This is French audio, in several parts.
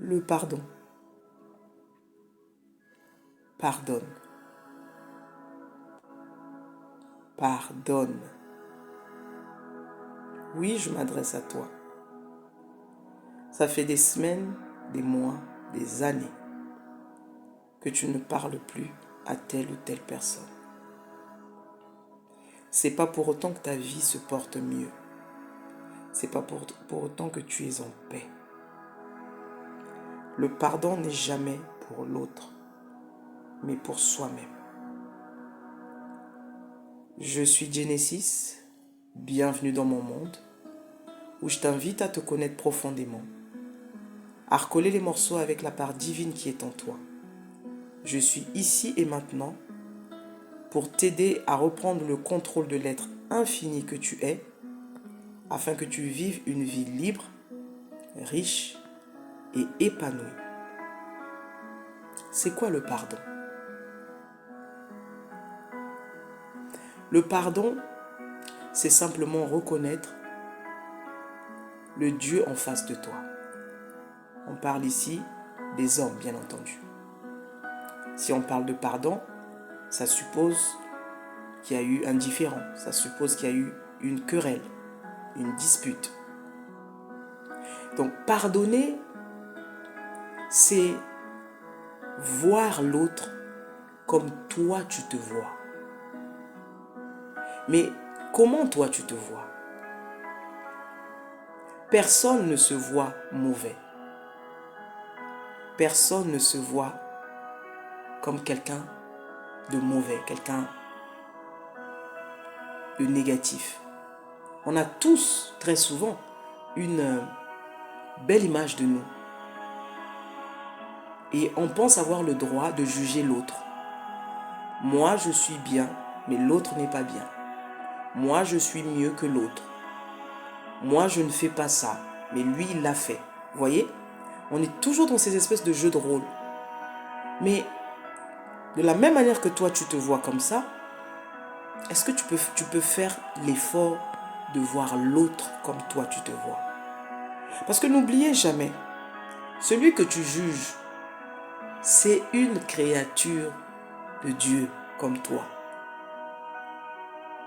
le pardon. Pardonne. Pardonne. Oui, je m'adresse à toi. Ça fait des semaines, des mois, des années que tu ne parles plus à telle ou telle personne. C'est pas pour autant que ta vie se porte mieux. C'est pas pour autant que tu es en paix. Le pardon n'est jamais pour l'autre, mais pour soi-même. Je suis Genesis, bienvenue dans mon monde, où je t'invite à te connaître profondément, à recoller les morceaux avec la part divine qui est en toi. Je suis ici et maintenant pour t'aider à reprendre le contrôle de l'être infini que tu es, afin que tu vives une vie libre, riche et épanouie. C'est quoi le pardon? Le pardon, c'est simplement reconnaître le Dieu en face de toi. On parle ici des hommes, bien entendu. Si on parle de pardon, ça suppose qu'il y a eu un différend, ça suppose qu'il y a eu une querelle, une dispute. Donc pardonner, c'est voir l'autre comme toi tu te vois. Mais comment toi tu te vois? Personne ne se voit mauvais. Personne ne se voit comme quelqu'un de mauvais, quelqu'un de négatif. On a tous, très souvent, une belle image de nous. Et on pense avoir le droit de juger l'autre. Moi, je suis bien, mais l'autre n'est pas bien. Moi, je suis mieux que l'autre. Moi, je ne fais pas ça, mais lui, il l'a fait. Vous voyez? On est toujours dans ces espèces de jeux de rôle. Mais de la même manière que toi, tu te vois comme ça, est-ce que tu peux faire l'effort de voir l'autre comme toi, tu te vois? Parce que n'oubliez jamais, celui que tu juges, c'est une créature de Dieu comme toi.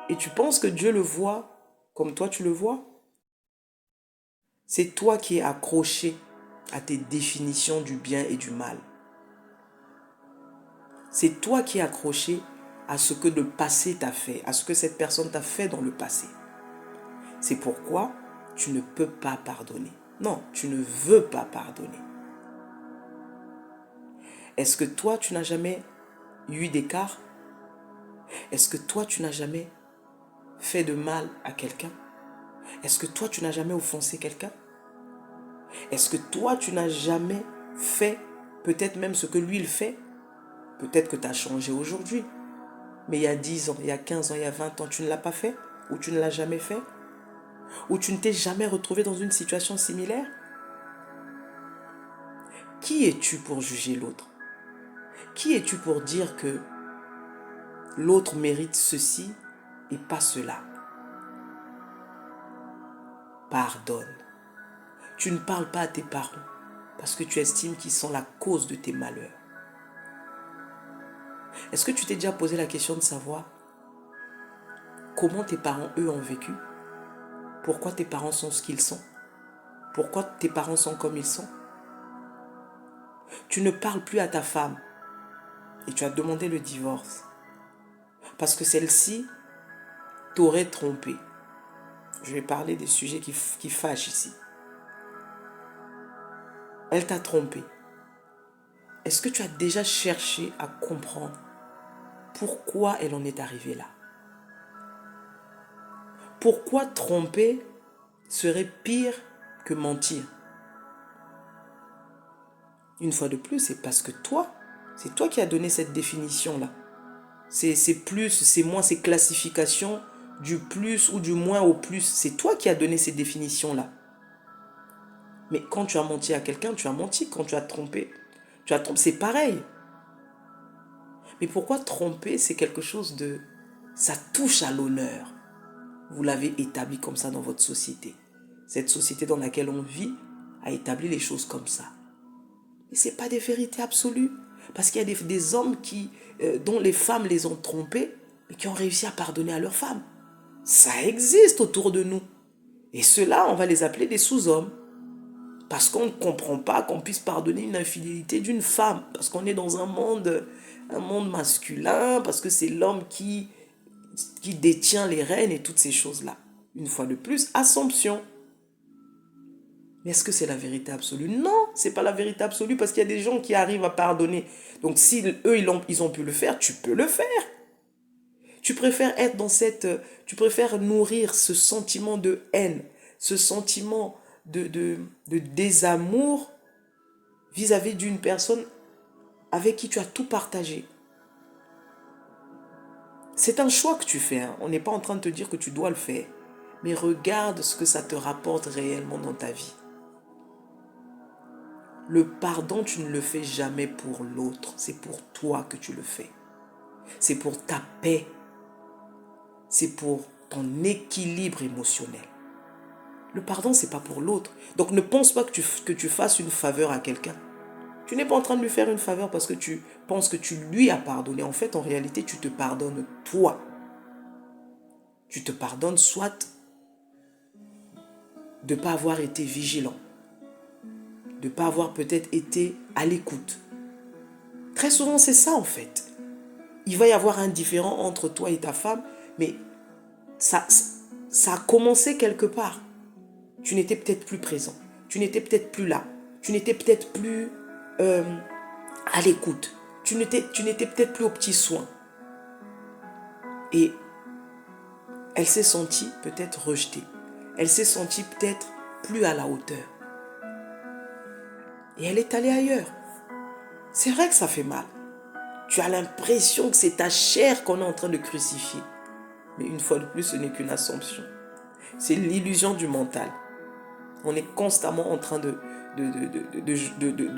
Et tu penses que Dieu le voit comme toi tu le vois? C'est toi qui es accroché à tes définitions du bien et du mal. C'est toi qui es accroché à ce que le passé t'a fait, à ce que cette personne t'a fait dans le passé. C'est pourquoi tu ne peux pas pardonner. Non, tu ne veux pas pardonner. Est-ce que toi, tu n'as jamais eu d'écart? Est-ce que toi, tu n'as jamais fait de mal à quelqu'un? Est-ce que toi, tu n'as jamais offensé quelqu'un? Est-ce que toi, tu n'as jamais fait peut-être même ce que lui, il fait? Peut-être que tu as changé aujourd'hui. Mais il y a 10 ans, il y a 15 ans, il y a 20 ans, tu ne l'as pas fait? Ou tu ne l'as jamais fait? Ou tu ne t'es jamais retrouvé dans une situation similaire? Qui es-tu pour juger l'autre? Qui es-tu pour dire que l'autre mérite ceci et pas cela? Pardonne. Tu ne parles pas à tes parents parce que tu estimes qu'ils sont la cause de tes malheurs. Est-ce que tu t'es déjà posé la question de savoir comment tes parents, eux, ont vécu? Pourquoi tes parents sont ce qu'ils sont? Pourquoi tes parents sont comme ils sont? Tu ne parles plus à ta femme et tu as demandé le divorce parce que celle-ci t'aurait trompé. Je vais parler des sujets qui fâchent ici. Elle t'a trompé. Est-ce que tu as déjà cherché à comprendre pourquoi elle en est arrivée là? Pourquoi tromper serait pire que mentir? Une fois de plus, c'est parce que c'est toi qui as donné cette définition-là. C'est plus, c'est moins, c'est classification du plus ou du moins au plus. C'est toi qui as donné ces définitions-là. Mais quand tu as menti à quelqu'un, tu as menti. Quand tu as trompé, c'est pareil. Mais pourquoi tromper, c'est quelque chose de... Ça touche à l'honneur. Vous l'avez établi comme ça dans votre société. Cette société dans laquelle on vit a établi les choses comme ça. Mais ce n'est pas des vérités absolues. Parce qu'il y a des hommes dont les femmes les ont trompés, mais qui ont réussi à pardonner à leurs femmes. Ça existe autour de nous. Et ceux-là, on va les appeler des sous-hommes. Parce qu'on ne comprend pas qu'on puisse pardonner une infidélité d'une femme. Parce qu'on est dans un monde masculin, parce que c'est l'homme qui détient les rênes et toutes ces choses-là. Une fois de plus, Assomption. Mais est-ce que c'est la vérité absolue? Non, c'est pas la vérité absolue parce qu'il y a des gens qui arrivent à pardonner. Donc si eux, ils ont pu le faire, tu peux le faire. Tu préfères être tu préfères nourrir ce sentiment de haine, ce sentiment de désamour vis-à-vis d'une personne avec qui tu as tout partagé. C'est un choix que tu fais. Hein. On n'est pas en train de te dire que tu dois le faire. Mais regarde ce que ça te rapporte réellement dans ta vie. Le pardon, tu ne le fais jamais pour l'autre. C'est pour toi que tu le fais. C'est pour ta paix. C'est pour ton équilibre émotionnel. Le pardon, ce n'est pas pour l'autre. Donc ne pense pas que tu fasses une faveur à quelqu'un. Tu n'es pas en train de lui faire une faveur parce que tu penses que tu lui as pardonné. En fait, en réalité, tu te pardonnes toi. Tu te pardonnes soit de ne pas avoir été vigilant, de ne pas avoir peut-être été à l'écoute. Très souvent, c'est ça en fait. Il va y avoir un différend entre toi et ta femme, mais ça a commencé quelque part. Tu n'étais peut-être plus présent, tu n'étais peut-être plus là, tu n'étais peut-être plus à l'écoute, tu n'étais peut-être plus aux petits soins. Et elle s'est sentie peut-être rejetée, elle s'est sentie peut-être plus à la hauteur. Et elle est allée ailleurs. C'est vrai que ça fait mal. Tu as l'impression que c'est ta chair qu'on est en train de crucifier. Mais une fois de plus, ce n'est qu'une assomption. C'est l'illusion du mental. On est constamment en train de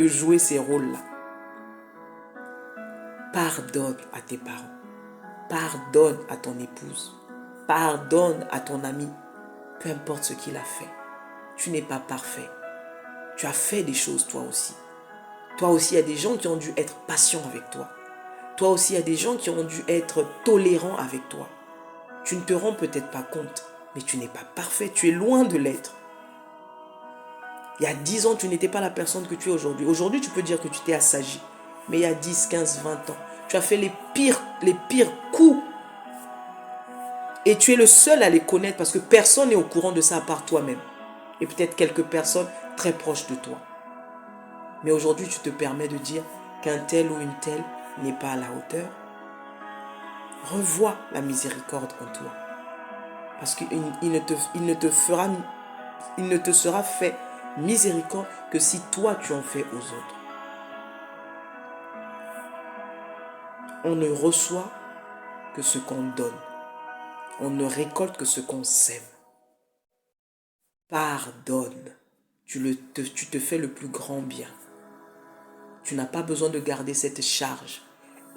jouer ces rôles-là. Pardonne à tes parents. Pardonne à ton épouse. Pardonne à ton ami. Peu importe ce qu'il a fait. Tu n'es pas parfait. Tu as fait des choses toi aussi. Toi aussi, il y a des gens qui ont dû être patients avec toi. Toi aussi, il y a des gens qui ont dû être tolérants avec toi. Tu ne te rends peut-être pas compte, mais tu n'es pas parfait. Tu es loin de l'être. Il y a 10 ans, tu n'étais pas la personne que tu es aujourd'hui. Aujourd'hui, tu peux dire que tu t'es assagi. Mais il y a 10, 15, 20 ans, tu as fait les pires coups. Et tu es le seul à les connaître parce que personne n'est au courant de ça à part toi-même. Et peut-être quelques personnes très proches de toi. Mais aujourd'hui, tu te permets de dire qu'un tel ou une telle n'est pas à la hauteur. Revois la miséricorde en toi. Parce qu'il ne te sera fait miséricorde que si toi tu en fais aux autres. On ne reçoit que ce qu'on donne. On ne récolte que ce qu'on sème. Pardonne. Tu te fais le plus grand bien. Tu n'as pas besoin de garder cette charge.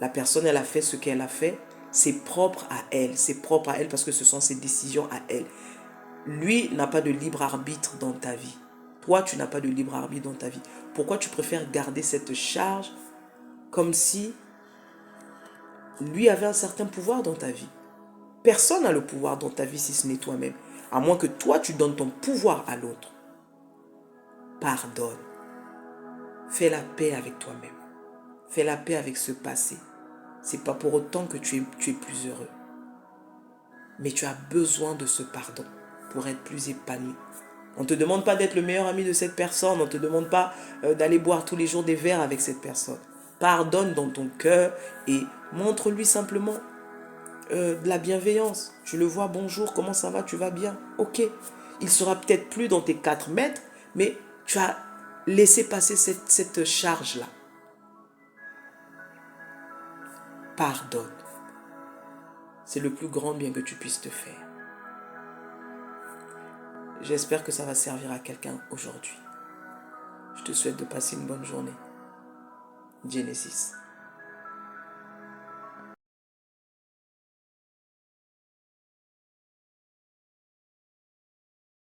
La personne, elle a fait ce qu'elle a fait. C'est propre à elle. C'est propre à elle parce que ce sont ses décisions à elle. Lui n'a pas de libre arbitre dans ta vie. Toi, tu n'as pas de libre arbitre dans ta vie. Pourquoi tu préfères garder cette charge comme si lui avait un certain pouvoir dans ta vie? Personne n'a le pouvoir dans ta vie si ce n'est toi-même. À moins que toi, tu donnes ton pouvoir à l'autre. Pardonne. Fais la paix avec toi-même. Fais la paix avec ce passé. Ce n'est pas pour autant que tu es plus heureux. Mais tu as besoin de ce pardon pour être plus épanoui. On ne te demande pas d'être le meilleur ami de cette personne. On ne te demande pas d'aller boire tous les jours des verres avec cette personne. Pardonne dans ton cœur et montre-lui simplement de la bienveillance. Tu le vois, bonjour, comment ça va, tu vas bien? Ok. Il sera peut-être plus dans tes 4 mètres, mais tu as laissé passer cette charge-là. Pardonne. C'est le plus grand bien que tu puisses te faire. J'espère que ça va servir à quelqu'un aujourd'hui. Je te souhaite de passer une bonne journée. Genesis.